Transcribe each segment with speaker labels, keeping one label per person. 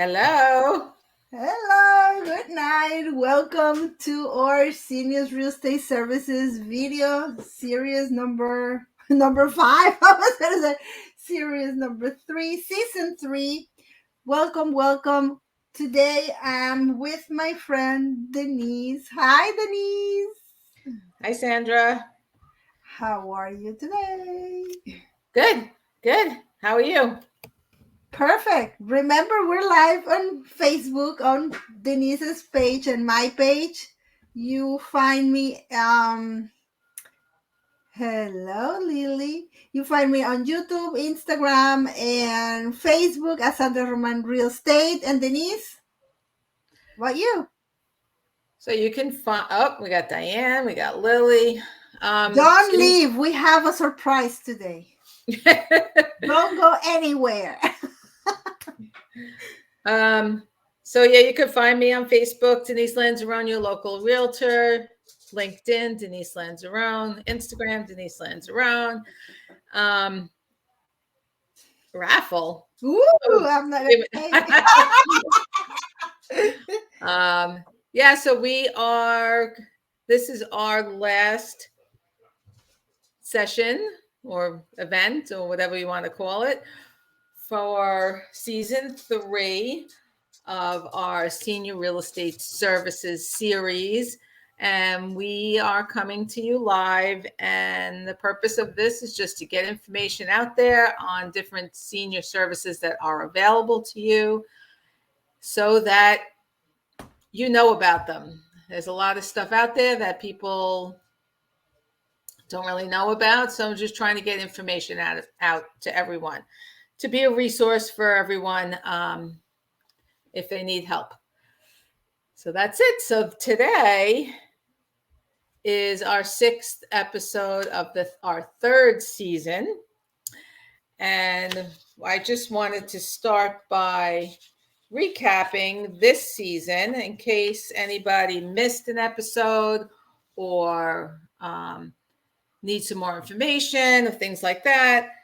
Speaker 1: Hello.
Speaker 2: Hello, good night. Welcome to our Seniors Real Estate Services video series number 5. I was gonna say series number 3, season 3. Welcome. Today I'm with my friend Denise. Hi, Denise.
Speaker 1: Hi, Sandra.
Speaker 2: How are you today?
Speaker 1: Good. How are you?
Speaker 2: Perfect. Remember, we're live on Facebook on Denise's page and my page. You find me. Hello, Lily. You find me on YouTube, Instagram, and Facebook as Sandra Roman Real Estate. And Denise, what you?
Speaker 1: So you can find. Oh, we got Diane. We got Lily.
Speaker 2: Don't leave. We have a surprise today. Don't go anywhere.
Speaker 1: So yeah, you can find me on Facebook, Denise Lanzarone, your local realtor. LinkedIn, Denise Lanzarone. Instagram, Denise Lanzarone. Raffle.
Speaker 2: Ooh, I'm not gonna
Speaker 1: Yeah, so this is our last session or event or whatever you want to call it for season 3 of our Senior Real Estate Services series. And we are coming to you live. And the purpose of this is just to get information out there on different senior services that are available to you so that you know about them. There's a lot of stuff out there that people don't really know about. So I'm just trying to get information out to everyone to be a resource for everyone if they need help. So that's it. So today is our 6th episode of our 3rd season. And I just wanted to start by recapping this season in case anybody missed an episode or need some more information or things like that.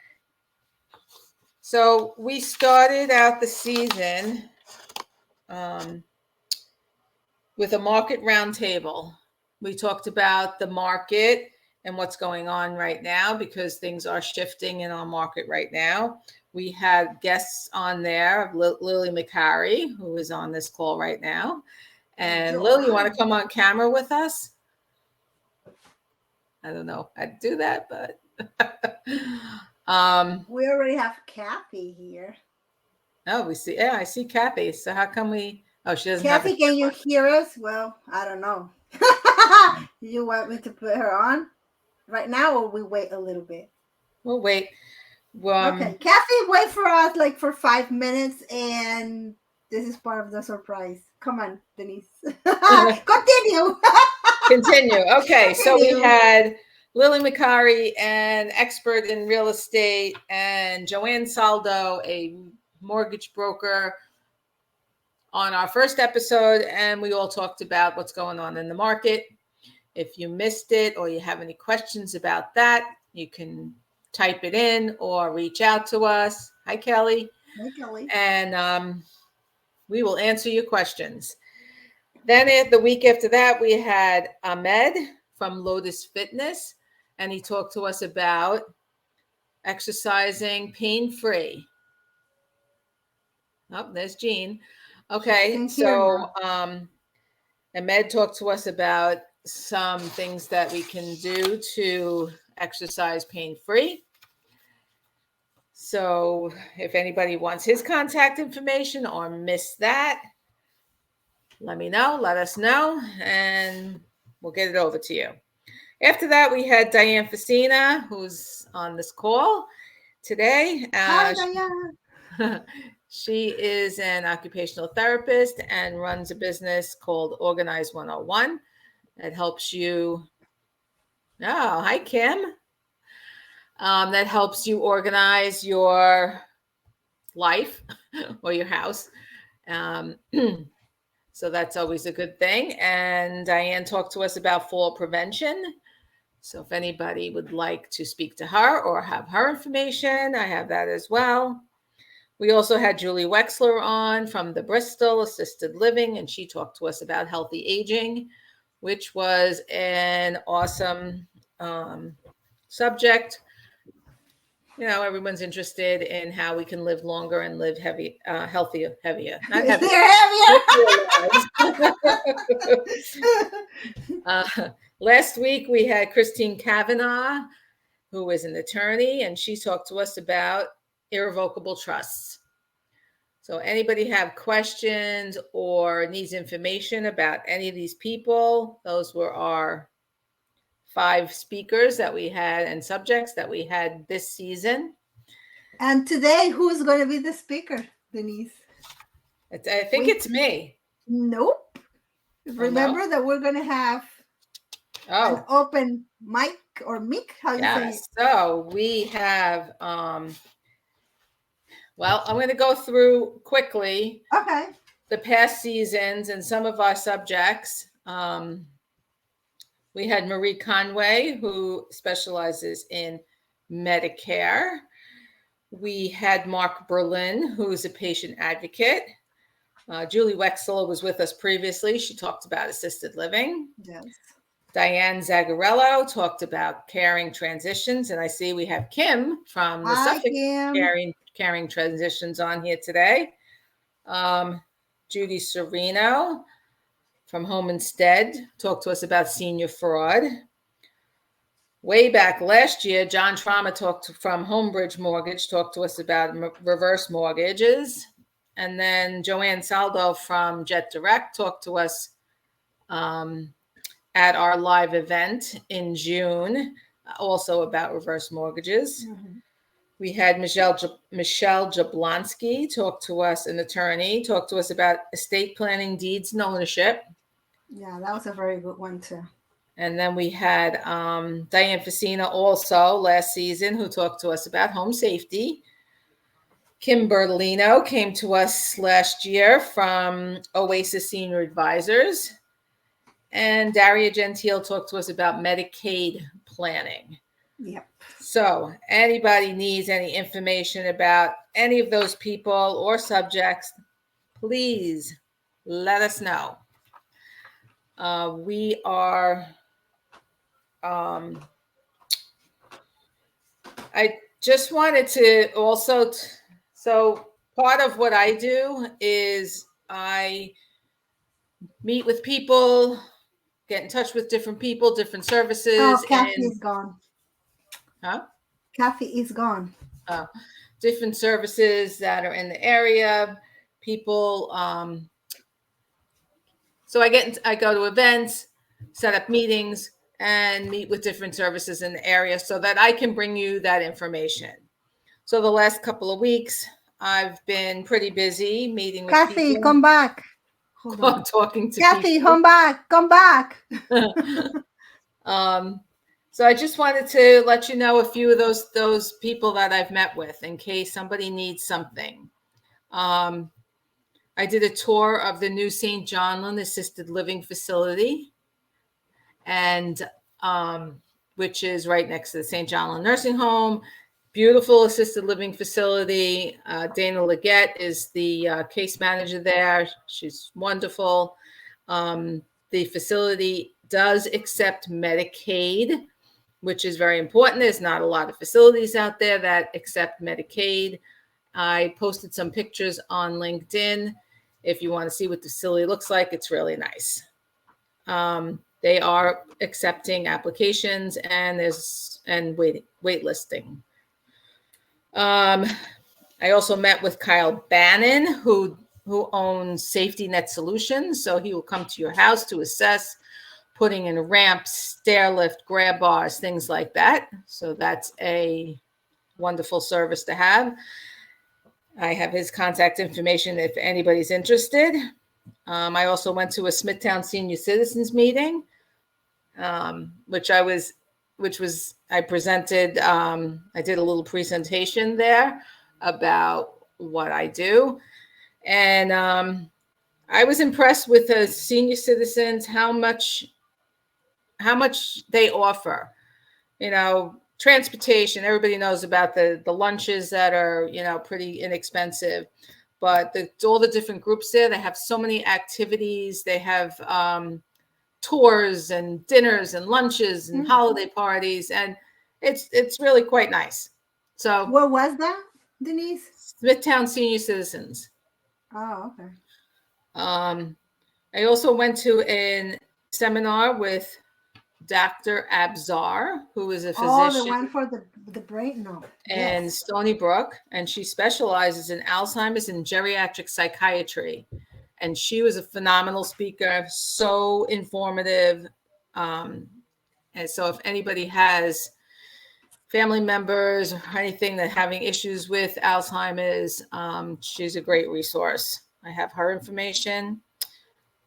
Speaker 1: So we started out the season with a market roundtable. We talked about the market and what's going on right now because things are shifting in our market right now. We had guests on there, Lily McCarry, who is on this call right now. And Lily, you want to come on camera with us? I don't know how to do that, but
Speaker 2: we already have Kathy here.
Speaker 1: Oh, we see. Yeah, I see Kathy. So how come we? Oh, she doesn't
Speaker 2: Kathy,
Speaker 1: have.
Speaker 2: can you hear us? Well, I don't know. You want me to put her on right now, or we wait a little bit?
Speaker 1: We'll wait.
Speaker 2: Okay, Kathy, wait for us like for 5 minutes, and this is part of the surprise. Come on, Denise. Continue.
Speaker 1: Continue. Okay, so we had Lily McCarry, an expert in real estate, and Joanne Saldo, a mortgage broker, on our first episode, and we all talked about what's going on in the market. If you missed it or you have any questions about that, you can type it in or reach out to us. Hi, Kelly.
Speaker 2: Hi, Kelly.
Speaker 1: And we will answer your questions. Then the week after that, we had Ahmed from Lotus Fitness, and he talked to us about exercising pain-free. Oh, there's Jean. Okay, so Ahmed talked to us about some things that we can do to exercise pain-free. So if anybody wants his contact information or missed that, let us know, and we'll get it over to you. After that, we had Diane Facina, who's on this call today.
Speaker 2: Hi, Diane.
Speaker 1: She is an occupational therapist and runs a business called Organize 101 that helps you. Oh, hi, Kim. That helps you organize your life or your house. So that's always a good thing. And Diane talked to us about fall prevention. So if anybody would like to speak to her or have her information, I have that as well. We also had Julie Wexler on from the Bristol Assisted Living, and she talked to us about healthy aging, which was an awesome subject. Everyone's interested in how we can live longer and live healthier, not heavy. Last week we had Christine Kavanaugh, who is an attorney, and she talked to us about irrevocable trusts. So anybody have questions or needs information about any of these people, those were our 5 speakers that we had and subjects that we had this season.
Speaker 2: And today, who's going to be the speaker, Denise?
Speaker 1: I think it's me.
Speaker 2: Nope. Remember that we're going to have an open mic or mic, how you say it?
Speaker 1: So we have, I'm going to go through quickly the past seasons and some of our subjects. We had Marie Conway, who specializes in Medicare. We had Mark Berlin, who is a patient advocate. Julie Wexler was with us previously. She talked about assisted living.
Speaker 2: Yes.
Speaker 1: Diane Zagarello talked about caring transitions. And I see we have Kim from the Suffolk Caring Transitions on here today. Judy Serino from Home Instead talked to us about senior fraud. Way back last year, John Trauma from Homebridge Mortgage talked to us about reverse mortgages. And then Joanne Saldo from Jet Direct talked to us at our live event in June, also about reverse mortgages. Mm-hmm. We had Michelle Jablonski talk to us, an attorney, talk to us about estate planning, deeds, and ownership.
Speaker 2: Yeah, that was a very good one too.
Speaker 1: And then we had Diane Facina also last season, who talked to us about home safety. Kim Bertolino came to us last year from Oasis Senior Advisors. And Daria Gentile talked to us about Medicaid planning.
Speaker 2: Yep.
Speaker 1: So anybody needs any information about any of those people or subjects, please let us know. We are, I just wanted to also, so part of what I do is I meet with people, get in touch with different people, different services.
Speaker 2: Oh, Kathy is gone.
Speaker 1: Huh?
Speaker 2: Kathy is gone.
Speaker 1: Different services that are in the area, people. So I go to events, set up meetings, and meet with different services in the area so that I can bring you that information. So the last couple of weeks, I've been pretty busy meeting with
Speaker 2: Kathy,
Speaker 1: people.
Speaker 2: Come back.
Speaker 1: Talking to
Speaker 2: Kathy,
Speaker 1: people.
Speaker 2: Come back.
Speaker 1: So I just wanted to let you know a few of those people that I've met with in case somebody needs something. I did a tour of the new St. Johnland Assisted Living Facility, and which is right next to the St. Johnland Nursing Home. Beautiful assisted living facility. Dana Leggett is the case manager there. She's wonderful. The facility does accept Medicaid, which is very important. There's not a lot of facilities out there that accept Medicaid. I posted some pictures on LinkedIn. If you want to see what the facility looks like, it's really nice. They are accepting applications and waitlisting. I also met with Kyle Bannon, who owns Safety Net Solutions. So he will come to your house to assess putting in ramps, stair lift, grab bars, things like that. So that's a wonderful service to have. I have his contact information if anybody's interested. I also went to a Smithtown Senior Citizens meeting, which I presented, I did a little presentation there about what I do. And I was impressed with the senior citizens, how much they offer. transportation. Everybody knows about the lunches that are, pretty inexpensive, but all the different groups there, they have so many activities. They have tours and dinners and lunches and holiday parties, and it's really quite nice. So
Speaker 2: What was that, Denise?
Speaker 1: Smithtown Senior Citizens.
Speaker 2: Oh, okay.
Speaker 1: I also went to a seminar with Dr. Abzar, who is a physician.
Speaker 2: Oh, the one for the brain? No.
Speaker 1: In
Speaker 2: Yes.
Speaker 1: Stony Brook, and she specializes in Alzheimer's and geriatric psychiatry. And she was a phenomenal speaker, so informative. And so if anybody has family members or anything that having issues with Alzheimer's, she's a great resource. I have her information.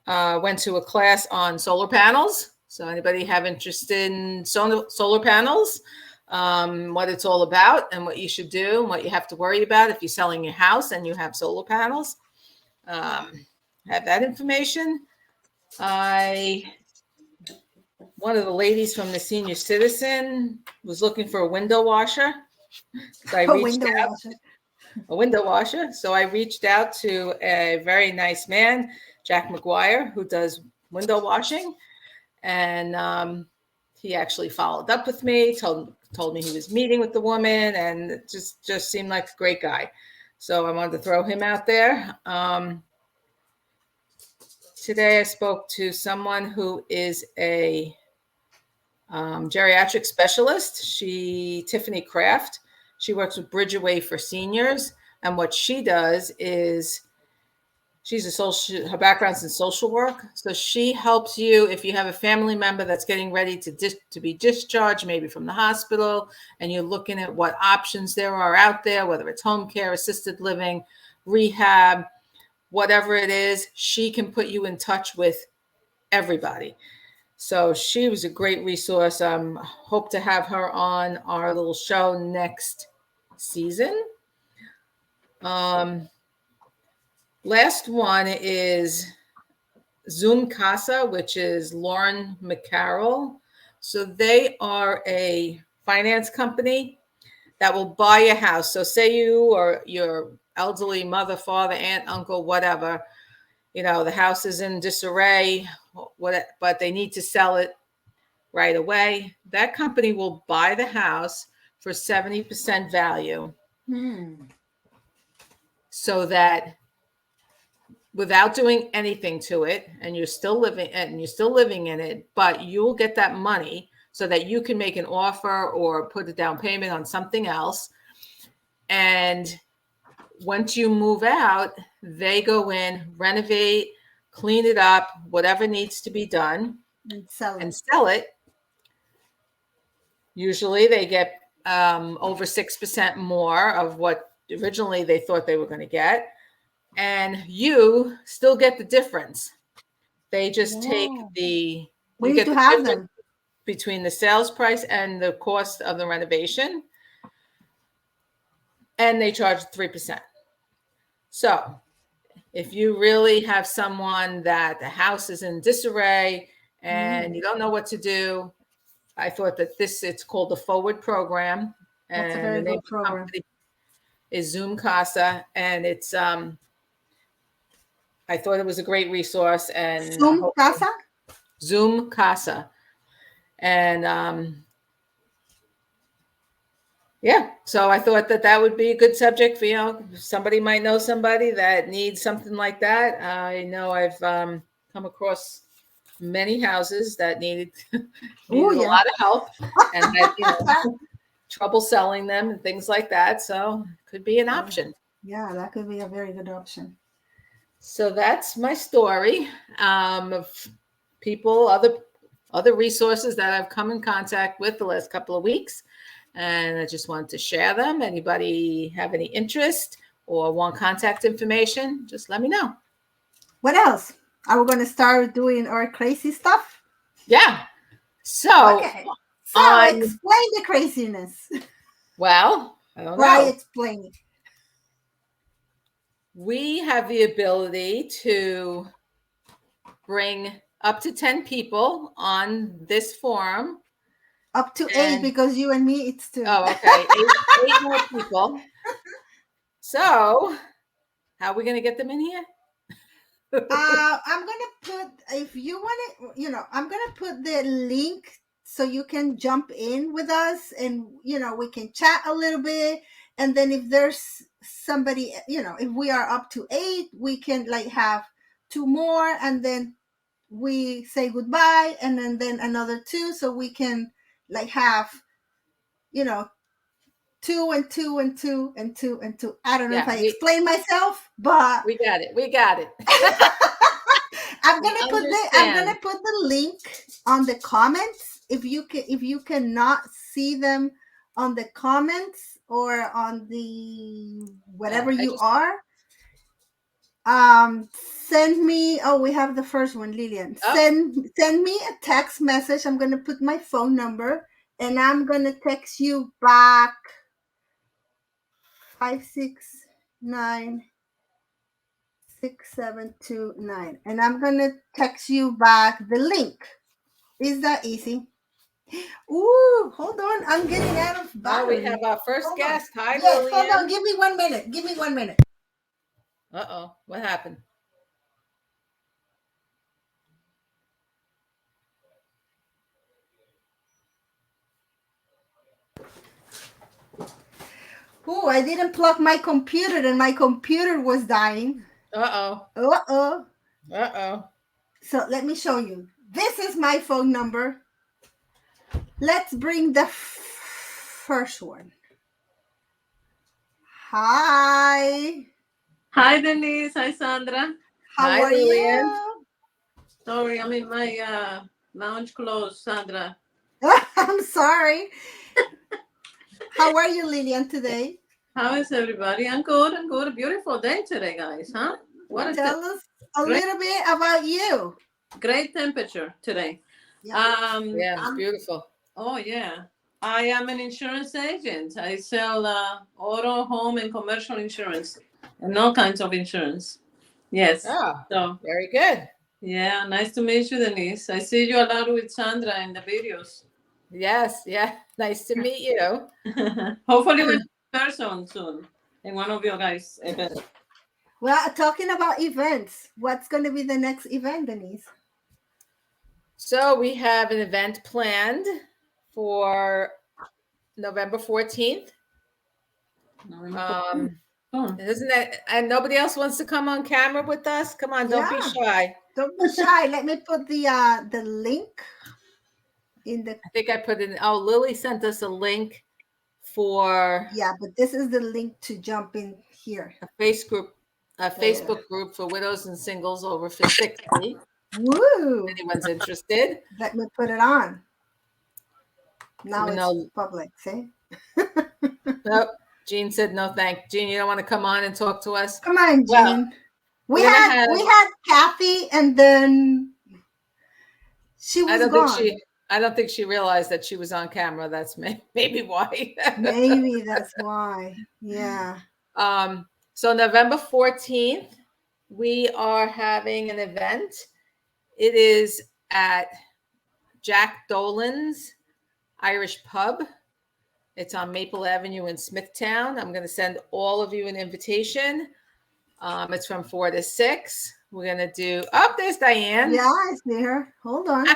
Speaker 1: Went to a class on solar panels. So anybody have interest in solar panels, what it's all about and what you should do and what you have to worry about if you're selling your house and you have solar panels. Have that information. One of the ladies from the senior citizen was looking for a window washer. So I reached out. A window washer. So I reached out to a very nice man, Jack McGuire, who does window washing. And he actually followed up with me, told me he was meeting with the woman, and it just seemed like a great guy. So I wanted to throw him out there. Today I spoke to someone who is a geriatric specialist. Tiffany Kraft. She works with Bridgeway for Seniors. And what she does is her background's in social work. So she helps you if you have a family member that's getting ready to be discharged, maybe from the hospital, and you're looking at what options there are out there, whether it's home care, assisted living, rehab, whatever it is, she can put you in touch with everybody. So she was a great resource. Hope to have her on our little show next season. Last one is Zoom Casa, which is Lauren McCarroll. So they are a finance company that will buy a house. So say you or your elderly mother, father, aunt, uncle, whatever, the house is in disarray, but they need to sell it right away. That company will buy the house for 70% value. So that without doing anything to it, and you're still living in it, but you'll get that money so that you can make an offer or put a down payment on something else. And once you move out, they go in, renovate, clean it up, whatever needs to be done,
Speaker 2: and sell it.
Speaker 1: Usually they get over 6% more of what originally they thought they were going to get. And you still get the difference. They just take you get the difference between the sales price and the cost of the renovation. And they charge 3%. So if you really have someone that the house is in disarray and you don't know what to do, I thought that it's called the Forward Program. And
Speaker 2: that's a very good program.
Speaker 1: Is Zoom Casa, and it's I thought it was a great resource. And Zoom Casa. And so I thought that would be a good subject for, somebody might know somebody that needs something like that. I know I've come across many houses that needed a lot of help and had trouble selling them and things like that. So it could be an option.
Speaker 2: Yeah, that could be a very good option.
Speaker 1: So that's my story of people, other resources that I've come in contact with the last couple of weeks. And I just wanted to share them. Anybody have any interest or want contact information, just let me know.
Speaker 2: What else? Are we going to start doing our crazy stuff?
Speaker 1: Yeah. So,
Speaker 2: explain the craziness.
Speaker 1: Well, I don't know.
Speaker 2: Why explain it?
Speaker 1: We have the ability to bring up to 10 people on this forum
Speaker 2: Up to 8
Speaker 1: And-
Speaker 2: because you and me, it's 2.
Speaker 1: Oh, okay. Eight more people. So, how are we going to get them in here?
Speaker 2: I'm gonna put, if you want to, I'm gonna put the link so you can jump in with us, and we can chat a little bit. And then if there's somebody, if we are up to 8, we can like have 2 more, and then we say goodbye, and then another 2, so we can like have 2 and 2 and 2 and 2 and 2. I don't know if I explain myself, but
Speaker 1: we got it.
Speaker 2: I'm gonna put the link on the comments. If you cannot see them on the comments or on the whatever are, send me. Oh, we have the first one, Lillian. Send me a text message. I'm gonna put my phone number, and I'm gonna text you back 569 6729, and I'm gonna text you back the link. Is that easy? Ooh, hold on, I'm getting out of battery.
Speaker 1: Oh, we have our first guest. Hi,
Speaker 2: yes,
Speaker 1: Lillian.
Speaker 2: hold on, give me 1 minute.
Speaker 1: Uh-oh, what happened?
Speaker 2: Ooh, I didn't plug my computer, and my computer was dying.
Speaker 1: Uh-oh.
Speaker 2: So let me show you. This is my phone number. Let's bring the first one. Hi,
Speaker 3: Denise. Hi, Sandra.
Speaker 2: How are
Speaker 1: Lillian.
Speaker 2: you?
Speaker 3: Sorry, I'm in my lounge clothes, Sandra.
Speaker 2: I'm sorry. How are you, Lillian, today?
Speaker 3: How is everybody? I'm good. A beautiful day today, guys, huh?
Speaker 2: Tell us a little bit about you.
Speaker 3: Great temperature today.
Speaker 1: Yeah, it's beautiful.
Speaker 3: Oh, yeah. I am an insurance agent. I sell auto, home, and commercial insurance, and all kinds of insurance. Yes.
Speaker 1: Oh,
Speaker 3: so
Speaker 1: very good.
Speaker 3: Yeah, nice to meet you, Denise. I see you a lot with Sandra in the videos.
Speaker 1: Yes, yeah. Nice to meet you.
Speaker 3: Hopefully we're in person soon in one of your guys' events.
Speaker 2: Well, talking about events, what's going to be the next event, Denise?
Speaker 1: So we have an event planned for November 14th. Isn't that, and nobody else wants to come on camera with us? Come on, don't be shy.
Speaker 2: Don't be shy. Let me put the link in the.
Speaker 1: I think I put in. Oh, Lily sent us a link for.
Speaker 2: Yeah, but this is the link to jump in here.
Speaker 1: A Facebook group for widows and singles over 60.
Speaker 2: Woo!
Speaker 1: If anyone's interested.
Speaker 2: Let me put it on. Now it's public. See?
Speaker 1: Nope. Jean said no, Jean, you don't want to come on and talk to us?
Speaker 2: Come on, Jean. We had Kathy, and then she was gone.
Speaker 1: I don't think she realized that she was on camera. That's maybe why.
Speaker 2: Maybe that's why. Yeah.
Speaker 1: So November 14th, we are having an event. It is at Jack Dolan's Irish Pub. It's on Maple Avenue in Smithtown. I'm going to send all of you an invitation. It's from 4 to 6. We're going to do, there's Diane.
Speaker 2: Yeah, I see her. Hold on.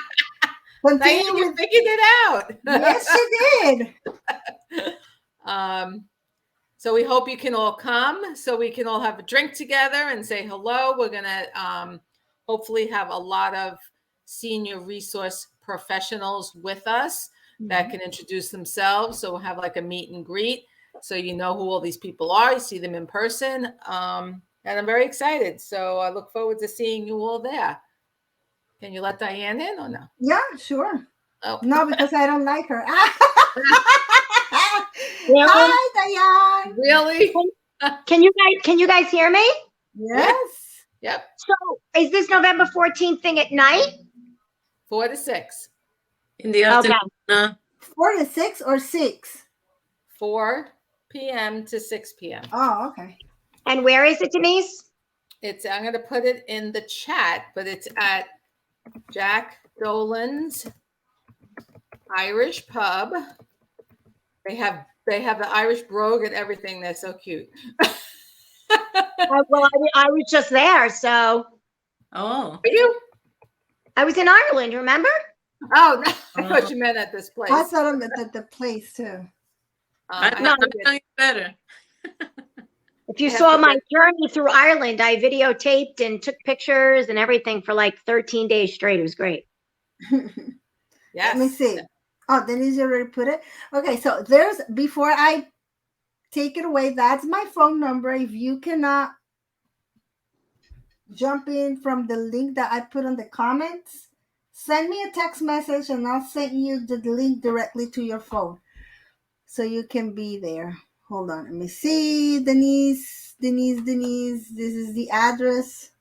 Speaker 1: Diane, you figured it out.
Speaker 2: Yes, she did.
Speaker 1: So we hope you can all come so we can all have a drink together and say hello. We're going to hopefully have a lot of senior resource professionals with us that can introduce themselves. So we'll have like a meet and greet. So you know who all these people are. You see them in person. And I'm very excited. So I look forward to seeing you all there. Can you let Diane in or no?
Speaker 2: Yeah, sure.
Speaker 1: Oh.
Speaker 2: No, because I don't like her. Really? Hi, Diane.
Speaker 1: Really?
Speaker 4: Can you guys hear me?
Speaker 2: Yes.
Speaker 1: Yep.
Speaker 4: So is this November 14th thing at night?
Speaker 1: 4 to 6.
Speaker 3: In the afternoon.
Speaker 4: Okay.
Speaker 2: 4 to 6 or 6?
Speaker 1: 4 p.m. to 6 p.m.
Speaker 2: Oh, okay.
Speaker 4: And where is it, Denise?
Speaker 1: I'm going to put it in the chat, but it's at Jack Dolan's Irish pub. They have the Irish brogue and everything. They're so cute.
Speaker 4: Well, I was just there, so
Speaker 3: Oh.
Speaker 1: Are you?
Speaker 4: I was in Ireland. Remember?
Speaker 1: Oh, no, I thought you meant at this place.
Speaker 2: I thought I meant at the place too.
Speaker 3: I
Speaker 1: I
Speaker 3: know
Speaker 1: have to get-
Speaker 3: it's better.
Speaker 4: If you
Speaker 1: I have
Speaker 4: saw
Speaker 1: to
Speaker 4: my
Speaker 1: get-
Speaker 4: journey through Ireland, I videotaped and took pictures and everything for like 13 days straight. It was great.
Speaker 1: yes.
Speaker 2: Let me see. Oh, Denise, you already put it? Okay, so there's, before I take it away, that's my phone number. If you cannot jump in from the link that I put on the comments, send me a text message and I'll send you the link directly to your phone so you can be there. Hold on, let me see. Denise, this is the address.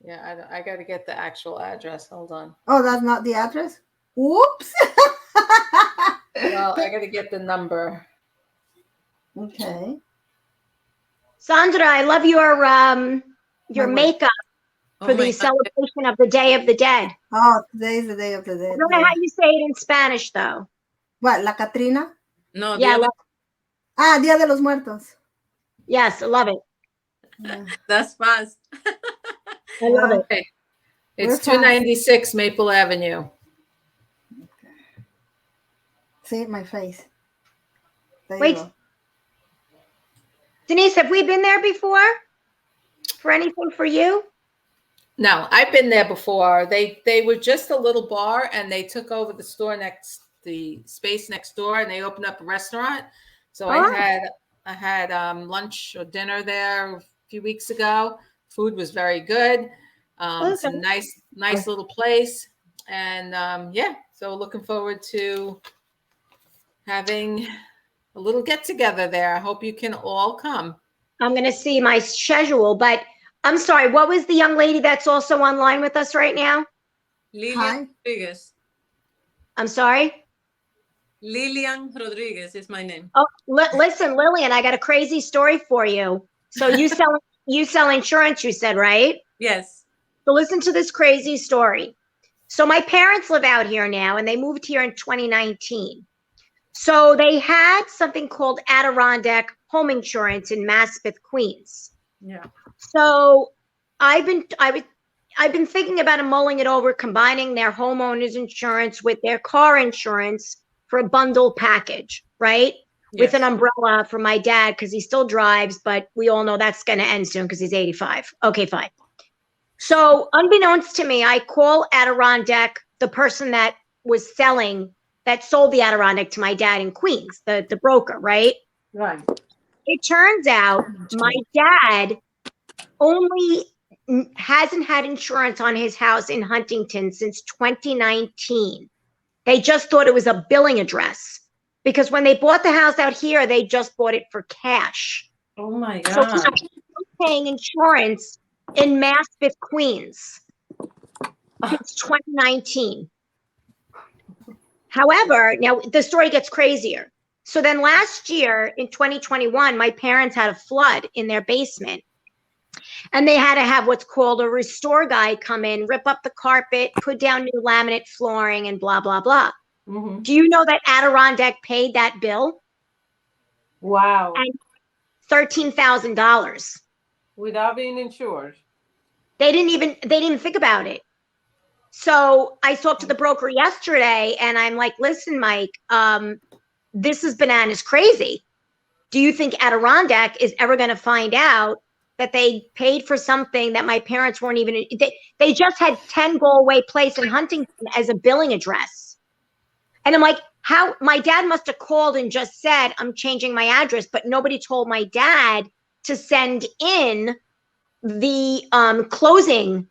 Speaker 1: Yeah, I got to get the actual address. Hold on.
Speaker 2: Oh, that's not the address? Whoops.
Speaker 1: Well, I got to get the number.
Speaker 2: Okay.
Speaker 4: Sandra, I love your
Speaker 2: My what?
Speaker 4: makeup
Speaker 3: Oh
Speaker 4: for
Speaker 3: my
Speaker 4: the
Speaker 3: God.
Speaker 4: celebration of the Day of the Dead.
Speaker 2: Oh, today's the Day of the Dead.
Speaker 4: I don't know how you say it in Spanish, though.
Speaker 2: What, La Catrina?
Speaker 3: No,
Speaker 4: Yeah,
Speaker 3: the other,
Speaker 2: Dia de los Muertos.
Speaker 4: yes, I love it.
Speaker 2: Yeah.
Speaker 3: that's fast.
Speaker 4: I love
Speaker 2: Well,
Speaker 4: it.
Speaker 1: Okay.
Speaker 2: We're
Speaker 1: It's 296 Maple Avenue.
Speaker 2: See my face. There you
Speaker 4: Wait.
Speaker 2: go.
Speaker 4: Denise, have we been there before? For anything for you?
Speaker 1: No, I've been there before. They were just a little bar and they took over the space next door and they opened up a restaurant. So
Speaker 4: Oh.
Speaker 1: I had lunch or dinner there a few weeks ago. Food was very good. It's a
Speaker 4: Okay.
Speaker 1: nice little place. And yeah, so looking forward to having a little get together there. I hope you can all come.
Speaker 4: I'm going to see my schedule, but I'm sorry. What was the young lady that's also online with us right now?
Speaker 3: Lilian
Speaker 2: Hi.
Speaker 3: Rodriguez.
Speaker 4: I'm sorry.
Speaker 3: Lilian Rodriguez is my name.
Speaker 4: Oh, listen, Lillian, I got a crazy story for you. So you sell insurance, you said, right?
Speaker 3: Yes.
Speaker 4: So listen to this crazy story. So my parents live out here now, and they moved here in 2019. So they had something called Adirondack Home Insurance in Maspeth, Queens.
Speaker 3: Yeah.
Speaker 4: So I've been thinking about and mulling it over, combining their homeowners insurance with their car insurance for a bundle package, right? With an umbrella for my dad because he still drives, but we all know that's going to end soon because he's 85. Okay, fine. So unbeknownst to me, I call Adirondack, the person that sold the Adirondack to my dad in Queens, the broker, right?
Speaker 3: Right.
Speaker 4: It turns out my dad only hasn't had insurance on his house in Huntington since 2019. They just thought it was a billing address because when they bought the house out here, they just bought it for cash.
Speaker 3: Oh my
Speaker 4: So
Speaker 3: God.
Speaker 4: he's paying insurance in Maspeth, Queens since 2019. However, now the story gets crazier. So then last year in 2021, my parents had a flood in their basement. And they had to have what's called a restore guy come in, rip up the carpet, put down new laminate flooring, and blah, blah, blah.
Speaker 3: Mm-hmm.
Speaker 4: Do you know that Adirondack paid that bill?
Speaker 3: Wow.
Speaker 4: And $13,000.
Speaker 3: Without being insured.
Speaker 4: They didn't even think about it. So I talked to the broker yesterday and I'm like, listen, Mike, this is bananas crazy. Do you think Adirondack is ever going to find out that they paid for something that my parents weren't even, they just had 10 Galway Place in Huntington as a billing address. And I'm like, how, my dad must have called and just said, I'm changing my address, but nobody told my dad to send in the closing,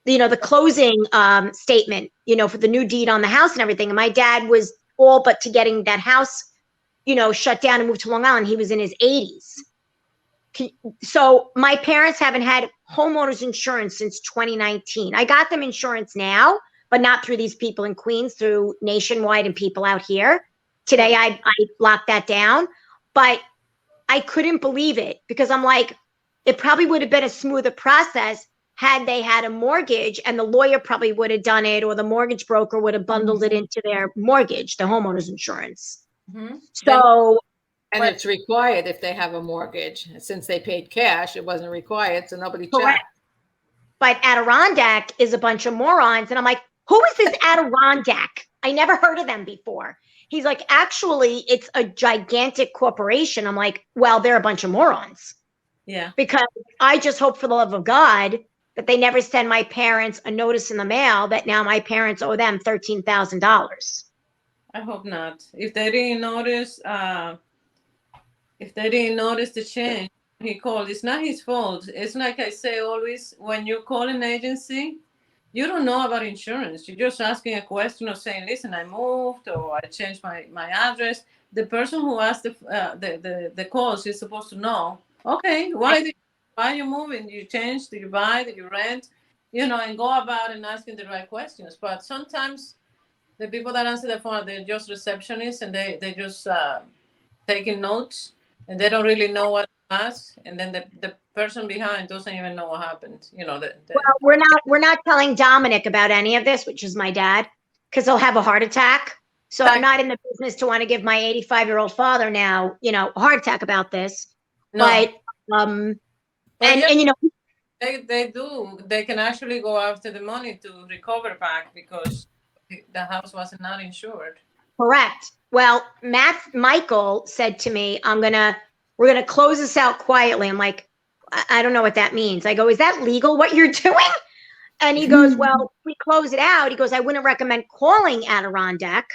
Speaker 4: the closing statement, for the new deed on the house and everything. And my dad was all but to getting that house, shut down and moved to Long Island. He was in his 80s. So my parents haven't had homeowners insurance since 2019. I got them insurance now, but not through these people in Queens, through Nationwide and people out here. Today, I locked that down, but I couldn't believe it because I'm like, it probably would have been a smoother process had they had a mortgage, and the lawyer probably would have done it, or the mortgage broker would have bundled it into their mortgage, the homeowner's insurance.
Speaker 3: Mm-hmm.
Speaker 4: So,
Speaker 1: And it's required if they have a mortgage. Since they paid cash, it wasn't required, so nobody
Speaker 4: correct.
Speaker 1: checked.
Speaker 4: But Adirondack is a bunch of morons. And I'm like, who is this Adirondack? I never heard of them before. He's like, actually, it's a gigantic corporation. I'm like, well, they're a bunch of morons.
Speaker 3: Yeah.
Speaker 4: Because I just hope for the love of God that they never send my parents a notice in the mail that now my parents owe them $13,000.
Speaker 3: I hope not. If they didn't notice, the change, he called. It's not his fault. It's like I say always, when you call an agency, you don't know about insurance. You're just asking a question or saying, listen, I moved or I changed my address. The person who asked the calls is supposed to know, okay, why are you moving? Did you change? Did you buy? Did you rent? And go about and asking the right questions. But sometimes the people that answer the phone, they're just receptionists and they just taking notes and they don't really know what to ask. And then the person behind doesn't even know what happened.
Speaker 4: Well, we're not telling Dominic about any of this, which is my dad, because he'll have a heart attack. So I'm not in the business to want to give my 85-year-old father now, a heart attack about this.
Speaker 3: No.
Speaker 4: But
Speaker 3: they do. They can actually go after the money to recover back because the house was not insured.
Speaker 4: Correct. Well, Michael said to me, we're gonna close this out quietly. I'm like, I don't know what that means. I go, is that legal what you're doing? And he goes, well, we close it out. He goes, I wouldn't recommend calling Adirondack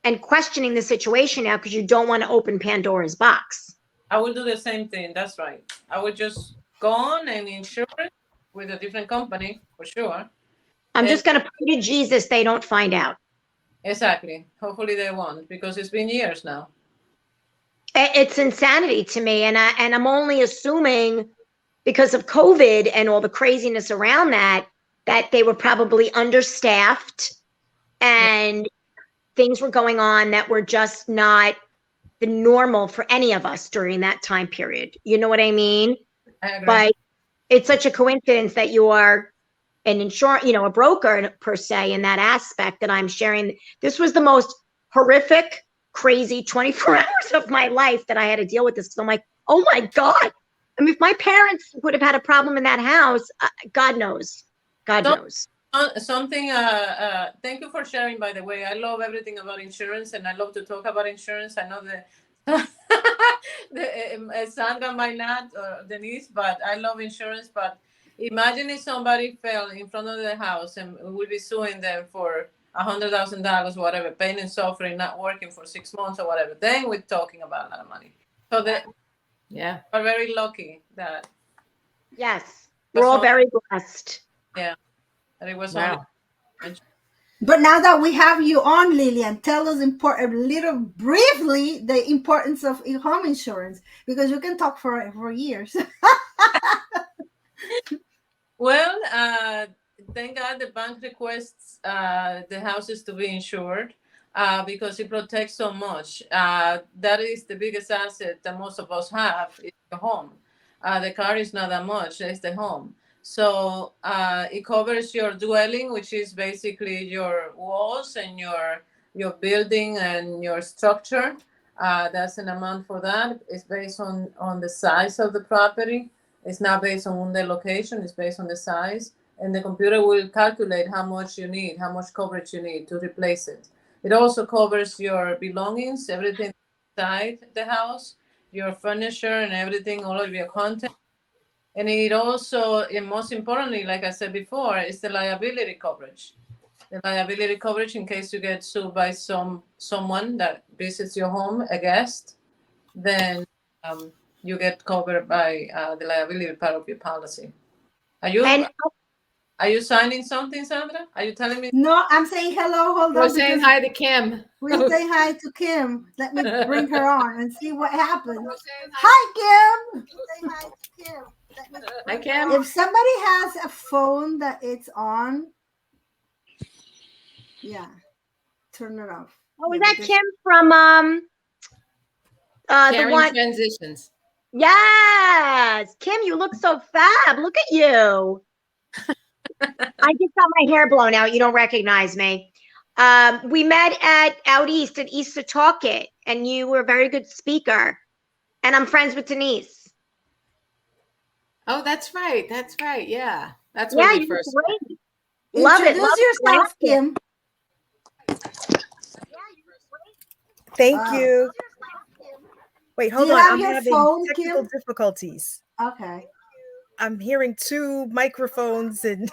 Speaker 4: and questioning the situation now because you don't want to open Pandora's box.
Speaker 3: I would do the same thing. That's right. I would just go on and insure it with a different company for sure.
Speaker 4: I'm just going to pray to Jesus they don't find out.
Speaker 3: Exactly. Hopefully they won't because it's been years now.
Speaker 4: It's insanity to me. And I'm only assuming because of COVID and all the craziness around that they were probably understaffed and things were going on that were just not the normal for any of us during that time period. You know what I mean?
Speaker 3: I agree.
Speaker 4: But it's such a coincidence that you are an insurance, a broker per se in that aspect that I'm sharing. This was the most horrific, crazy 24 hours of my life that I had to deal with this. So I'm like, oh my God. I mean, if my parents would have had a problem in that house, God knows. God knows.
Speaker 3: Something, thank you for sharing, by the way. I love everything about insurance and I love to talk about insurance. I know Sandra might not, or Denise, but I love insurance. But imagine if somebody fell in front of the house and we'll be suing them for $100,000, whatever, pain and suffering, not working for 6 months or whatever. Then we're talking about a lot of money. So we're very lucky that.
Speaker 4: Yes, we're all very blessed.
Speaker 3: Yeah. It was
Speaker 2: But now that we have you on, Lillian, tell us briefly the importance of home insurance, because you can talk for years.
Speaker 3: Well, thank God the bank requests the houses to be insured because it protects so much. That is the biggest asset that most of us have is the home. The car is not that much, it's the home. So it covers your dwelling, which is basically your walls and your building and your structure. That's an amount for that. It's based on the size of the property. It's not based on the location. It's based on the size. And the computer will calculate how much you need, how much coverage you need to replace it. It also covers your belongings, everything inside the house, your furniture and everything, all of your content. And it also, and most importantly, like I said before, is the liability coverage. The liability coverage in case you get sued by someone that visits your home, a guest, then you get covered by the liability part of your policy. Are you signing something, Sandra? Are you telling me?
Speaker 2: No, I'm saying hello. Hold on.
Speaker 1: We're saying hi to Kim.
Speaker 2: We say hi to Kim. Let me bring her on and see what happens. Hi, Kim. Say hi to Kim.
Speaker 1: Hi, Kim.
Speaker 2: If somebody has a phone that it's on, turn it off.
Speaker 4: Oh, is that Kim from the one
Speaker 1: Transitions?
Speaker 4: Yes, Kim, you look so fab. Look at you. I just got my hair blown out. You don't recognize me. We met out east at Easter Talk It, and you were a very good speaker. And I'm friends with Denise.
Speaker 1: Oh, that's right. That's right. Yeah. That's where
Speaker 4: Yeah,
Speaker 1: we
Speaker 4: you were
Speaker 1: first met.
Speaker 4: great. Love it.
Speaker 2: Introduce
Speaker 4: Love
Speaker 2: yourself,
Speaker 4: it.
Speaker 2: Kim.
Speaker 5: Thank
Speaker 2: Wow.
Speaker 5: you. Wait,
Speaker 2: Do
Speaker 5: hold
Speaker 2: you
Speaker 5: on.
Speaker 2: have
Speaker 5: I'm
Speaker 2: your
Speaker 5: having
Speaker 2: phone,
Speaker 5: technical
Speaker 2: Kim?
Speaker 5: difficulties.
Speaker 2: Okay.
Speaker 5: I'm hearing two microphones and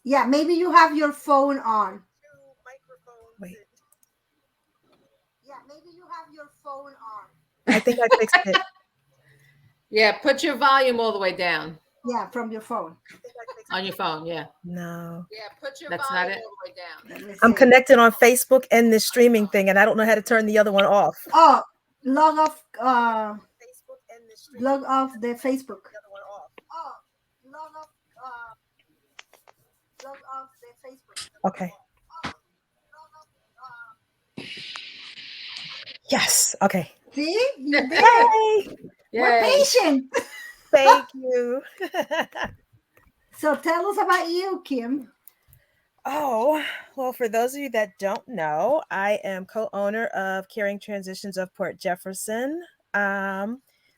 Speaker 2: Yeah, maybe you have your phone on.
Speaker 5: wait,
Speaker 2: Yeah, maybe you have your phone on.
Speaker 5: I think I fixed it.
Speaker 1: Yeah. Put your volume all the way down
Speaker 2: Yeah, from your phone.
Speaker 1: on your phone. Yeah.
Speaker 5: No.
Speaker 1: Yeah. Put your That's volume not it. All the way down.
Speaker 2: Let me
Speaker 5: I'm
Speaker 2: see.
Speaker 5: connected on Facebook and this streaming thing, and I don't know how to turn the other one off.
Speaker 2: Oh, log off the Facebook. Oh, log off the Facebook.
Speaker 5: Okay. Yes. Okay.
Speaker 2: See? You did it.
Speaker 5: Yay!
Speaker 2: We're
Speaker 1: Yay.
Speaker 2: patient.
Speaker 5: Thank you.
Speaker 2: So tell us about you, Kim.
Speaker 5: Oh, well, for those of you that don't know, I am co-owner of Caring Transitions of Port Jefferson,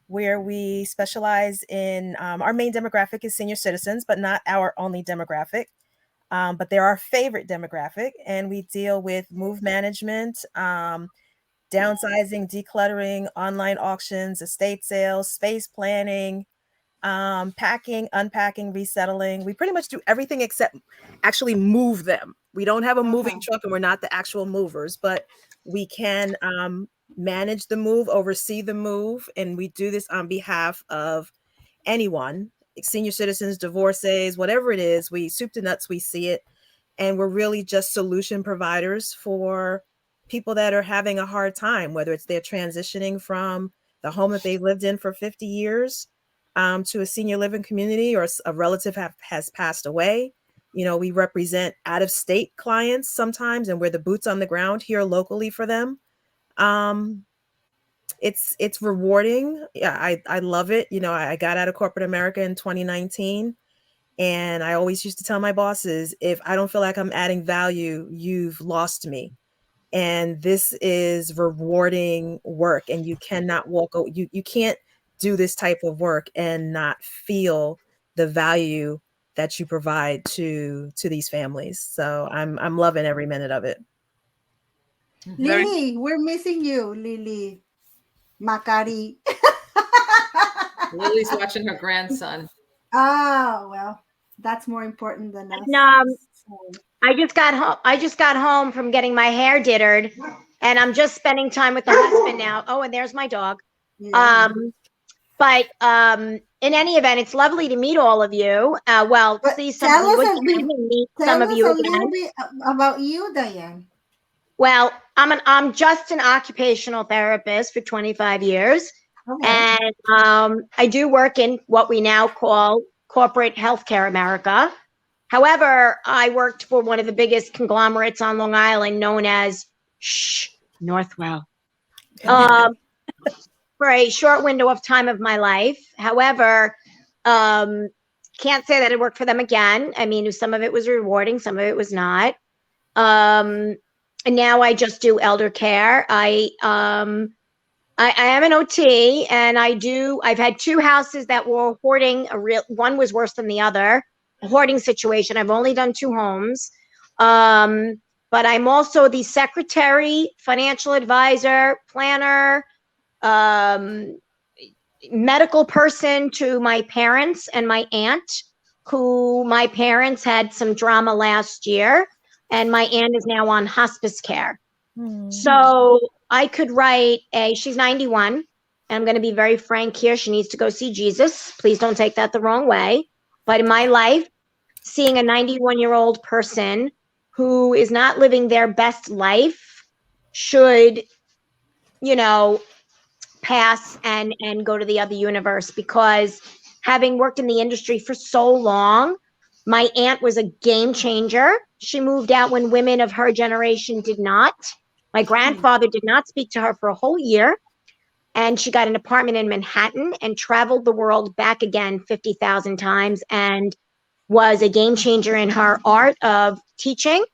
Speaker 5: where we specialize in our main demographic is senior citizens, but not our only demographic. But they're our favorite demographic, and we deal with move management, downsizing, decluttering, online auctions, estate sales, space planning, packing, unpacking, resettling. We pretty much do everything except actually move them. We don't have a moving truck and we're not the actual movers, but we can manage the move, oversee the move, and we do this on behalf of anyone, senior citizens, divorcees, whatever it is. We soup to nuts, we see it, and we're really just solution providers for people that are having a hard time, whether it's they're transitioning from the home that they've lived in for 50 years to a senior living community, or a relative has passed away. You know, we represent out-of-state clients sometimes, and we're the boots on the ground here locally for them. It's rewarding. Yeah, I love it. You know, I got out of corporate America in 2019, and I always used to tell my bosses, if I don't feel like I'm adding value, you've lost me. And this is rewarding work, and you cannot you can't do this type of work and not feel the value that you provide to these families. So I'm loving every minute of it.
Speaker 2: Lily, we're missing you, Lily. Macari.
Speaker 1: Lily's watching her grandson.
Speaker 2: Oh, well, that's more important than us.
Speaker 4: I just got home from getting my hair dittered, and I'm just spending time with the husband now. Oh, and there's my dog.
Speaker 2: Yeah.
Speaker 4: But in any event, it's lovely to meet all of you.
Speaker 2: But
Speaker 4: See some of you again and meet some of you
Speaker 2: a
Speaker 4: again.
Speaker 2: little bit about you, Diane.
Speaker 4: Well, I'm just an occupational therapist for 25 years.
Speaker 2: Okay.
Speaker 4: And I do work in what we now call corporate healthcare America. However, I worked for one of the biggest conglomerates on Long Island known as Northwell for a short window of time of my life. However, can't say that I worked for them again. I mean, some of it was rewarding, some of it was not. And now I just do elder care. I am an OT, and I've had two houses that were hoarding. One was worse than the other, a hoarding situation. I've only done 2 homes. But I'm also the secretary, financial advisor, planner, medical person to my parents and my aunt, who my parents had some drama last year, and my aunt is now on hospice care. So I could write she's 91, and I'm going to be very frank here. She needs to go see Jesus. Please don't take that the wrong way. But in my life, seeing a 91-year-old person who is not living their best life should, pass and go to the other universe, because having worked in the industry for so long, my aunt was a game changer. She moved out when women of her generation did not. My grandfather did not speak to her for a whole year, and she got an apartment in Manhattan and traveled the world back again 50,000 times. And was a game changer in her art of teaching.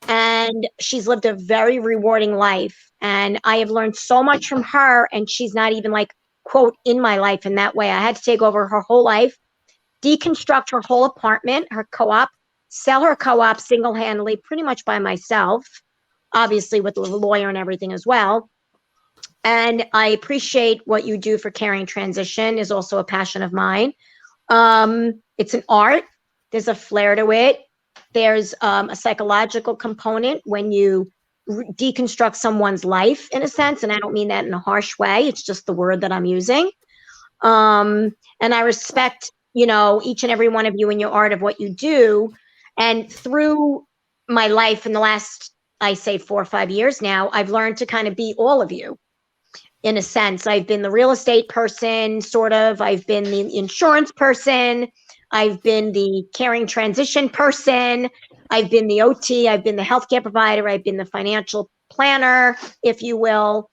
Speaker 4: And she's lived a very rewarding life. And I have learned so much from her. And she's not even like, quote, in my life in that way. I had to take over her whole life, deconstruct her whole apartment, her co-op, sell her co-op single-handedly, pretty much by myself, obviously with the lawyer and everything as well. And I appreciate what you do for caring transition is also a passion of mine. It's an art. There's a flair to it. There's a psychological component when you deconstruct someone's life in a sense. And I don't mean that in a harsh way. It's just the word that I'm using. And I respect, each and every one of you in your art of what you do. And through my life in the last, I say 4 or 5 years now, I've learned to kind of be all of you. In a sense, I've been the real estate person, sort of. I've been the insurance person. I've been the caring transition person. I've been the OT. I've been the healthcare provider. I've been the financial planner, if you will.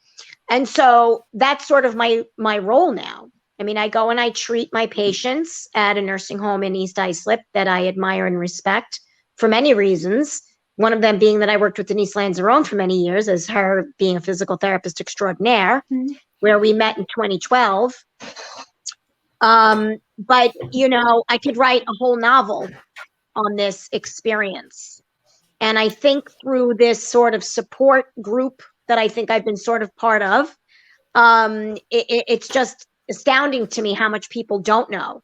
Speaker 4: And so that's sort of my role now. I mean, I go and I treat my patients at a nursing home in East Islip that I admire and respect for many reasons. One of them being that I worked with Denise Lanzarone for many years as her being a physical therapist extraordinaire, where we met in 2012. But, I could write a whole novel on this experience. And I think through this sort of support group that I think I've been sort of part of, it's just astounding to me how much people don't know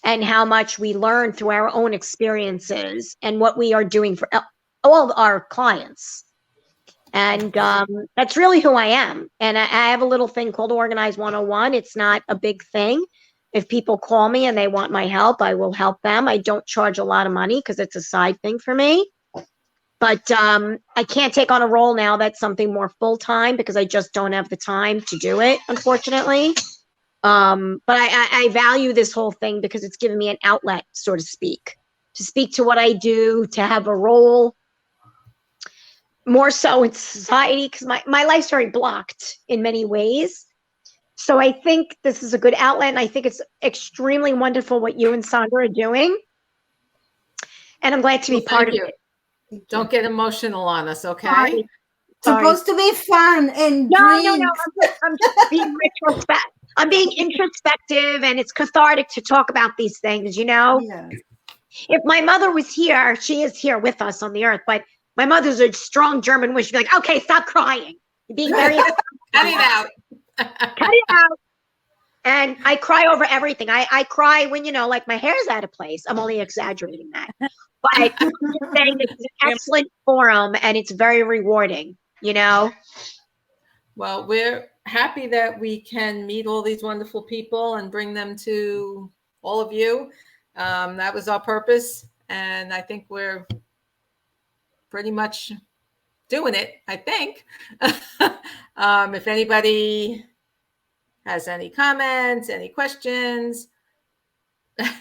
Speaker 4: and how much we learn through our own experiences and what we are doing for all our clients. And that's really who I am. And I have a little thing called Organize 101. It's not a big thing. If people call me and they want my help, I will help them. I don't charge a lot of money because it's a side thing for me. But I can't take on a role now that's something more full-time because I just don't have the time to do it, unfortunately. But I value this whole thing because it's given me an outlet, so to speak to what I do, to have a role more so in society because my life's very blocked in many ways. So I think this is a good outlet, and I think it's extremely wonderful what you and Sandra are doing. And I'm glad to be part of it.
Speaker 1: Don't get emotional on us, okay?
Speaker 4: Sorry.
Speaker 2: Supposed to be fun and
Speaker 4: No.
Speaker 2: drinks.
Speaker 4: I'm just being retrospective. I'm being introspective, and it's cathartic to talk about these things,
Speaker 2: Yes.
Speaker 4: If my mother was here, she is here with us on the earth, but my mother's a strong German wish. She'd be like, okay, stop crying. You're being very
Speaker 1: Cut it out.
Speaker 4: cut it out. And I cry over everything. I cry when, like my hair's out of place. I'm only exaggerating that. But I'm just saying it's an excellent forum and it's very rewarding,
Speaker 1: Well, we're happy that we can meet all these wonderful people and bring them to all of you. That was our purpose. And I think we're pretty much doing it, I think. If anybody has any comments, any questions.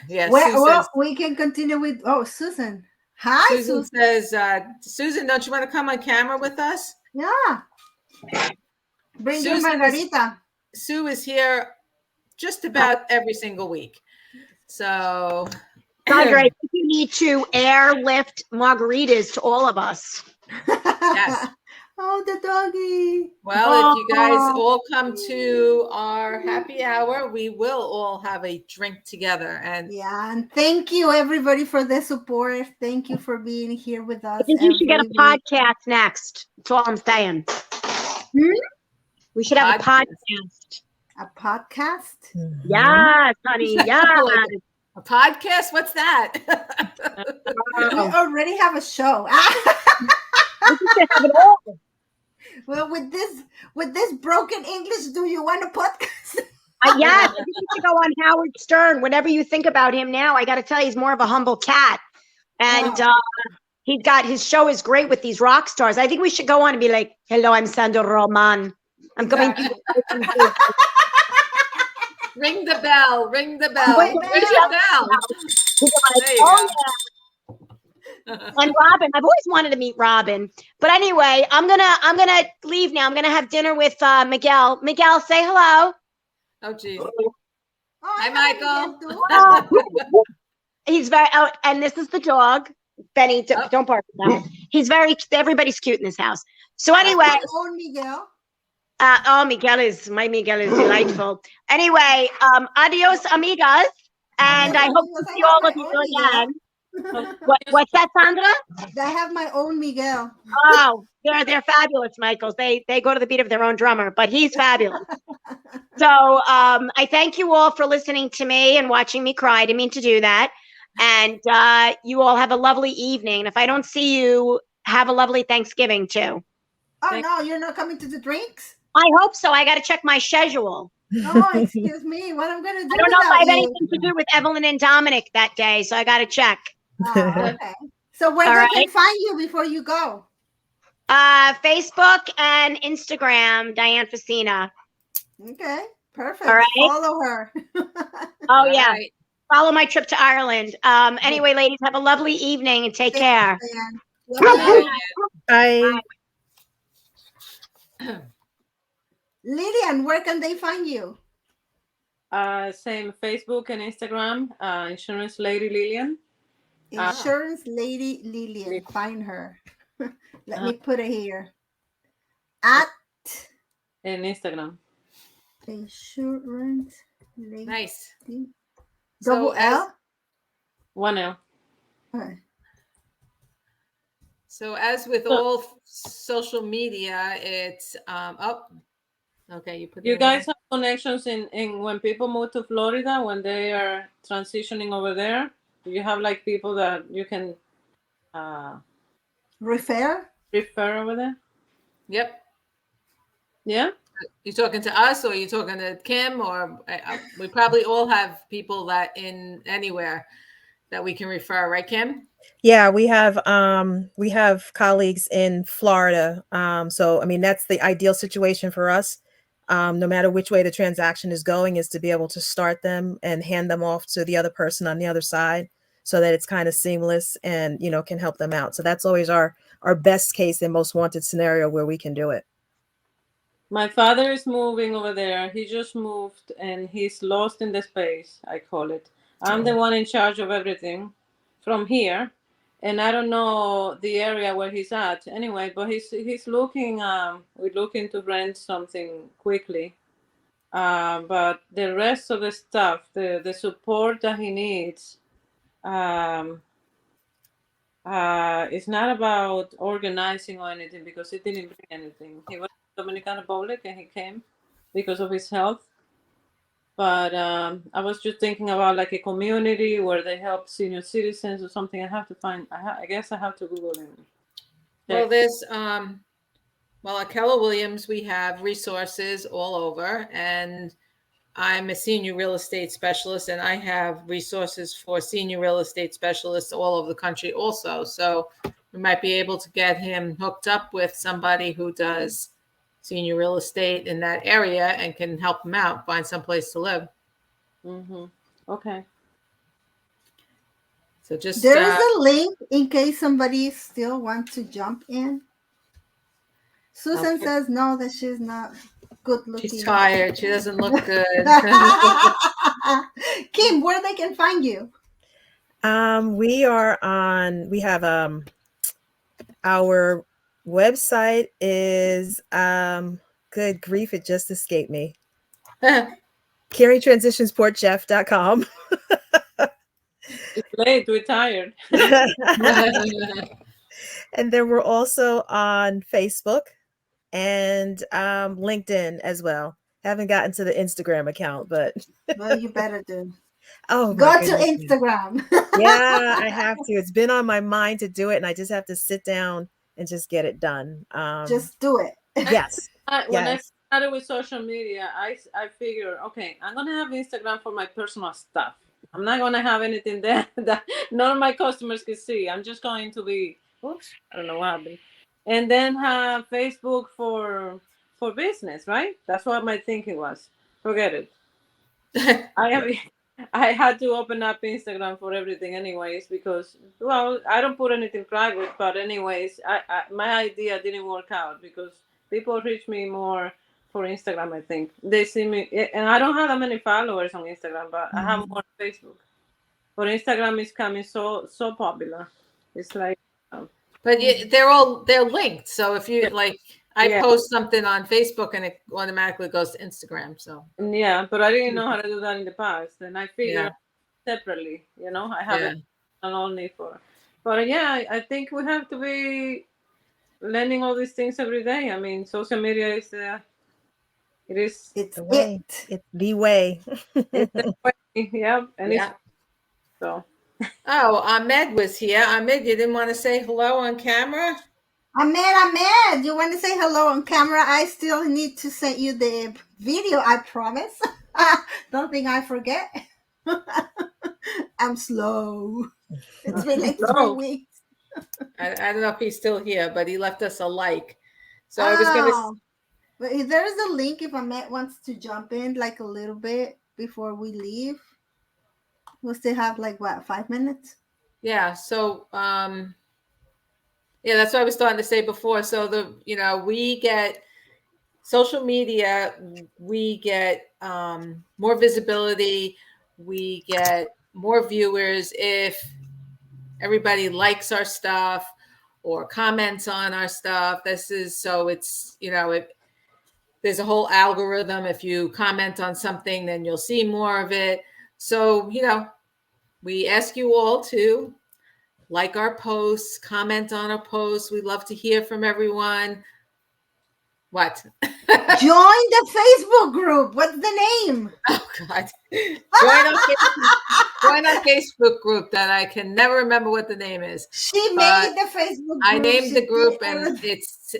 Speaker 1: Yes.
Speaker 2: Well, we can continue with, Susan. Hi,
Speaker 1: Susan says, Susan, don't you want to come on camera with us?
Speaker 2: Yeah. Bring your margarita.
Speaker 1: Sue is here just about every single week. So,
Speaker 4: Sandra, I think you need to airlift margaritas to all of us.
Speaker 1: Yes.
Speaker 2: Oh, the doggy.
Speaker 1: Well, if you guys all come to our happy hour, we will all have a drink together. And
Speaker 2: thank you everybody for the support. Thank you for being here with us.
Speaker 4: I think you should get a podcast next. That's all I'm saying. We should have a podcast.
Speaker 2: A podcast?
Speaker 4: Yes, honey. Yes.
Speaker 1: A podcast? What's that?
Speaker 2: We already have a show.
Speaker 4: We should have it all.
Speaker 2: Well, with this broken English, do you want a podcast?
Speaker 4: Yes, I think you should go on Howard Stern. Whatever you think about him now, I got to tell you, he's more of a humble cat. And he's got, his show is great with these rock stars. I think we should go on and be like, hello, I'm Sandra Roman. I'm coming to you.
Speaker 1: Ring the bell. Ring the bell.
Speaker 2: Wait,
Speaker 1: Ring the bell. There you go.
Speaker 4: And Robin, I've always wanted to meet Robin. But anyway, I'm gonna leave now. I'm gonna have dinner with Miguel. Miguel, say hello.
Speaker 1: Oh, geez.
Speaker 2: Oh,
Speaker 1: Hi, Michael.
Speaker 4: He's very out, and this is the dog. Benny,
Speaker 1: Oh.
Speaker 4: don't bark at that. He's very. Everybody's cute in this house. So anyway,
Speaker 2: My own Miguel.
Speaker 4: oh, Miguel is delightful. Anyway, adios, amigas, and I hope to see all of you again. What's that, Sandra?
Speaker 2: I have my own Miguel.
Speaker 4: Oh, they're fabulous, Michaels. They go to the beat of their own drummer, but he's fabulous. So I thank you all for listening to me and watching me cry. I didn't mean to do that. And you all have a lovely evening. And if I don't see you, have a lovely Thanksgiving too.
Speaker 2: Oh no, you're not coming to the drinks?
Speaker 4: I hope so. I got to check my schedule.
Speaker 2: Oh, excuse me. What I'm gonna do?
Speaker 4: I don't know if I have
Speaker 2: without you?
Speaker 4: anything to do with Evelyn and Dominic that day, so I got to check.
Speaker 2: Oh, okay. So where
Speaker 4: All
Speaker 2: they
Speaker 4: right.
Speaker 2: can find you before you go?
Speaker 4: Facebook and Instagram, Diane Facina.
Speaker 2: Okay, perfect.
Speaker 4: All right.
Speaker 2: Follow her.
Speaker 4: Oh yeah.
Speaker 1: Right.
Speaker 4: Follow my trip to Ireland. Anyway, ladies, have a lovely evening and take care.
Speaker 2: Love you.
Speaker 5: Bye.
Speaker 2: Lillian, where can they find you?
Speaker 3: Same Facebook and Instagram, Insurance Lady Lillian.
Speaker 2: Insurance Lady Lillian. Find her. Let me put it here. At
Speaker 3: And Instagram.
Speaker 2: Insurance Lady.
Speaker 1: Nice.
Speaker 2: Double
Speaker 1: So as-
Speaker 2: L?
Speaker 3: 1L.
Speaker 2: Okay.
Speaker 1: So as with all social media, it's okay. You put.
Speaker 3: You
Speaker 1: it
Speaker 3: guys have connections in when people move to Florida, when they are transitioning over there. Do you have like people that you can
Speaker 2: Refer?
Speaker 3: refer over there?
Speaker 1: Yep.
Speaker 3: Yeah.
Speaker 1: You talking to us, or you talking to Kim, or we probably all have people that in anywhere that we can refer, right, Kim?
Speaker 5: Yeah, we have colleagues in Florida. So I mean that's the ideal situation for us. No matter which way the transaction is going, is to be able to start them and hand them off to the other person on the other side so that it's kind of seamless and can help them out. So that's always our best case and most wanted scenario where we can do it.
Speaker 3: My father is moving over there. He just moved and he's lost in the space, I call it. I'm the one in charge of everything from here. And I don't know the area where he's at anyway, but he's looking, we're looking to rent something quickly. But the rest of the stuff, the support that he needs, it's not about organizing or anything because he didn't bring anything. He was in Dominican Republic and he came because of his health. But I was just thinking about like a community where they help senior citizens or something. I have to find. I guess I have to Google it.
Speaker 1: Well, there's at Keller Williams we have resources all over, and I'm a senior real estate specialist, and I have resources for senior real estate specialists all over the country also. So we might be able to get him hooked up with somebody who does senior real estate in that area and can help him out, find some place to live.
Speaker 3: Mm-hmm. Okay.
Speaker 1: So just
Speaker 2: There's a link in case somebody still wants to jump in. Susan
Speaker 1: Okay.
Speaker 2: says no, that she's not good looking.
Speaker 1: She's tired. She doesn't look good.
Speaker 2: Kim, where they can find you?
Speaker 5: We have our website is good grief, it just escaped me. CaringTransitionsPortJeff.com.
Speaker 3: It's late. We're tired.
Speaker 5: And then we're also on Facebook and LinkedIn as well. Haven't gotten to the Instagram account, but
Speaker 2: Well, you better do.
Speaker 5: oh,
Speaker 2: Go
Speaker 5: my
Speaker 2: to
Speaker 5: goodness.
Speaker 2: Instagram.
Speaker 5: Yeah, I have to. It's been on my mind to do it, and I just have to sit down and just get it done.
Speaker 2: Just do it.
Speaker 5: Yes.
Speaker 3: When I
Speaker 5: Yes.
Speaker 3: started with social media, I figured, okay, I'm gonna have Instagram for my personal stuff. I'm not gonna have anything there that none of my customers can see. I'm just going to be, oops, I don't know what happened. And then have Facebook for business, right? That's what my thinking was. Forget it. I had to open up Instagram for everything anyways because, well, I don't put anything private, but anyways, my idea didn't work out because people reach me more for Instagram, I think. They see me, and I don't have that many followers on Instagram, but I have more on Facebook. But Instagram is coming so popular. It's like,
Speaker 1: But they're linked. So if you like, I
Speaker 3: yeah,
Speaker 1: post something on Facebook and it automatically goes to Instagram. So
Speaker 3: yeah. But I didn't know how to do that in the past, and I
Speaker 1: yeah,
Speaker 3: figured separately. I have
Speaker 1: yeah.
Speaker 3: it not only for. But yeah, I think we have to be learning all these things every day. I mean, social media is it is
Speaker 2: It's
Speaker 5: The way.
Speaker 2: it.
Speaker 5: It's the way.
Speaker 3: it's the way, yeah, and it's
Speaker 1: Yeah.
Speaker 3: so.
Speaker 1: Oh, Ahmed was here. Ahmed, you didn't want to say hello on camera?
Speaker 2: Ahmed, you want to say hello on camera? I still need to send you the video, I promise. Don't think I forget. I'm slow. It's been like 3
Speaker 3: No,
Speaker 2: weeks.
Speaker 1: I don't know if he's still here, but he left us a like. So I was gonna.
Speaker 2: Oh, but if there's a link, if Ahmed wants to jump in like a little bit before we leave, we'll still have like what, 5 minutes?
Speaker 1: Yeah. So yeah, that's what I was starting to say before. So we get social media, we get more visibility, we get more viewers if everybody likes our stuff or comments on our stuff. There's a whole algorithm. If you comment on something, then you'll see more of it. So we ask you all to like our posts, comment on our posts. We love to hear from everyone. What?
Speaker 2: Join the Facebook group. What's the name?
Speaker 1: Oh God! Join our Facebook group that I can never remember what the name is.
Speaker 2: She
Speaker 1: But
Speaker 2: made the Facebook group.
Speaker 1: I named
Speaker 2: She
Speaker 1: the group,
Speaker 2: did
Speaker 1: and
Speaker 2: everything.
Speaker 1: it's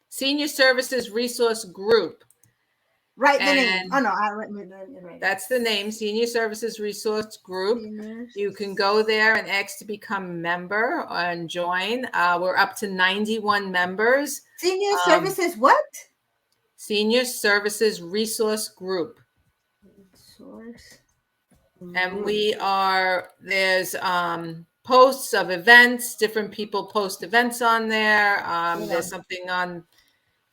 Speaker 1: Senior Services Resource Group.
Speaker 2: Write the name.
Speaker 1: And
Speaker 2: Oh no, I right.
Speaker 1: that's the name, Senior Services Resource Group.
Speaker 2: Seniors.
Speaker 1: You can go there and ask to become a member and join. We're up to 91 members.
Speaker 2: Senior Services what?
Speaker 1: Senior Services Resource Group.
Speaker 2: Source.
Speaker 1: And there's posts of events. Different people post events on there. There's something on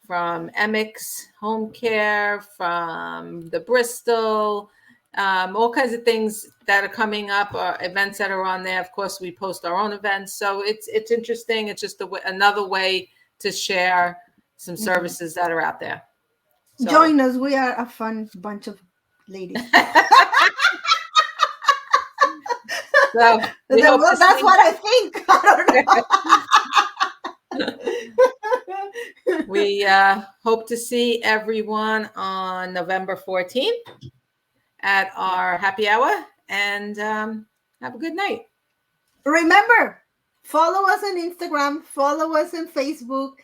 Speaker 1: from Emmix Home Care, from the Bristol, all kinds of things that are coming up, events that are on there. Of course, we post our own events. So it's interesting. It's just another way to share some services that are out there. So.
Speaker 2: Join us. We are a fun bunch of ladies.
Speaker 1: So
Speaker 2: that's what I think. I
Speaker 1: don't know. We hope to see everyone on November 14th at our happy hour, and have a good night.
Speaker 2: Remember, follow us on Instagram, follow us on Facebook.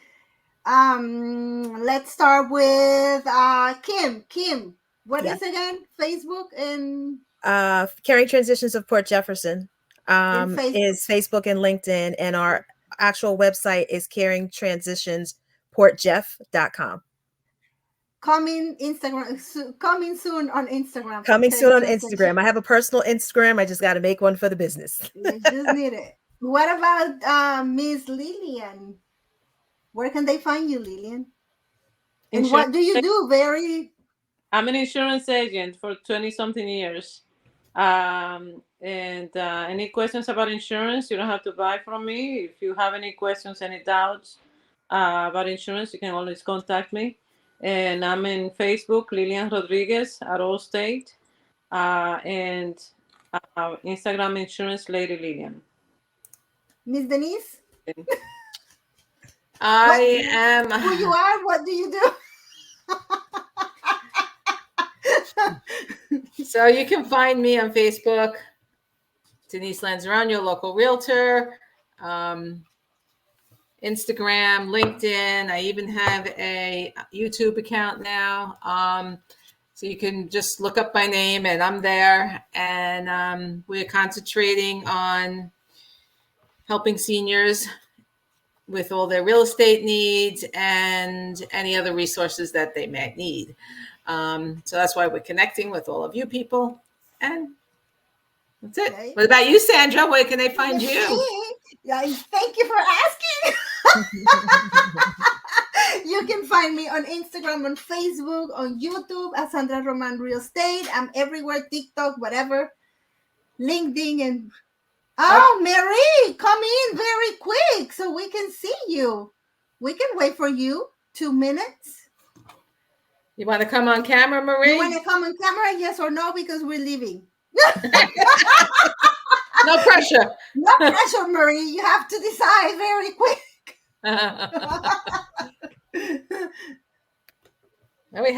Speaker 2: Let's start with Kim. What is again? Facebook and
Speaker 5: Caring Transitions of Port Jefferson is Facebook and LinkedIn, and our actual website is caringtransitionsportjeff.com.
Speaker 2: Coming soon on Instagram.
Speaker 5: Coming soon on Instagram. I have a personal Instagram. I just got to make one for the business.
Speaker 2: You just need it. What about Miss Lillian? Where can they find you, Lillian? And what do you do?
Speaker 3: I'm an insurance agent for 20-something years. And any questions about insurance, you don't have to buy from me. If you have any questions, any doubts about insurance, you can always contact me. And I'm in Facebook, Lillian Rodriguez at Allstate, and Instagram, Insurance Lady Lillian.
Speaker 2: Miss Denise?
Speaker 1: I am.
Speaker 2: Who you are? What do you
Speaker 1: do? So you can find me on Facebook, Denise Lanzarone, your local realtor. Instagram, LinkedIn. I even have a YouTube account now. So you can just look up my name and I'm there. And we're concentrating on helping seniors with all their real estate needs and any other resources that they may need. So that's why we're connecting with all of you people. And that's it. Okay. What about you, Sandra? Where can they find you?
Speaker 2: Yeah, thank you for asking. You can find me on Instagram, on Facebook, on YouTube as Sandra Roman Real Estate. I'm everywhere, TikTok, whatever. LinkedIn and oh, Marie, come in very quick so we can see you. We can wait for you 2 minutes.
Speaker 1: You want to come on camera, Marie?
Speaker 2: You want to come on camera, yes or no? Because we're leaving.
Speaker 1: No pressure.
Speaker 2: No pressure, Marie. You have to decide very quick.
Speaker 1: We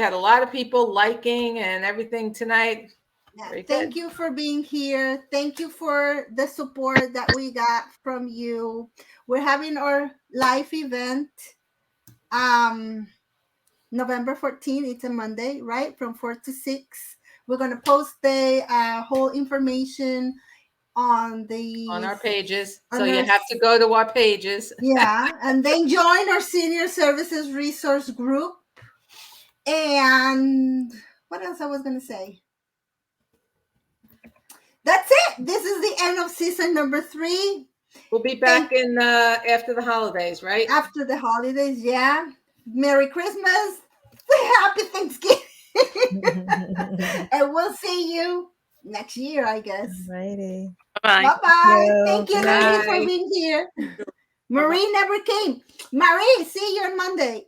Speaker 1: had a lot of people liking and everything tonight.
Speaker 2: Yeah, thank you for being here. Thank you for the support that we got from you. We're having our live event November 14th. It's a Monday, right? From 4 to 6. We're going to post the whole information on our
Speaker 1: pages. So you have to go to our pages.
Speaker 2: Yeah, and then join our senior services resource group. And what else I was going to say? That's it. This is the end of season number 3.
Speaker 1: We'll be back in after the holidays, right?
Speaker 2: After the holidays, yeah. Merry Christmas. Happy Thanksgiving. And we'll see you next year, I guess.
Speaker 5: Alrighty.
Speaker 3: Bye.
Speaker 2: Bye-bye. Thank you,
Speaker 1: Bye.
Speaker 2: Denise, for being here. Marie never came. Marie, see you on Monday.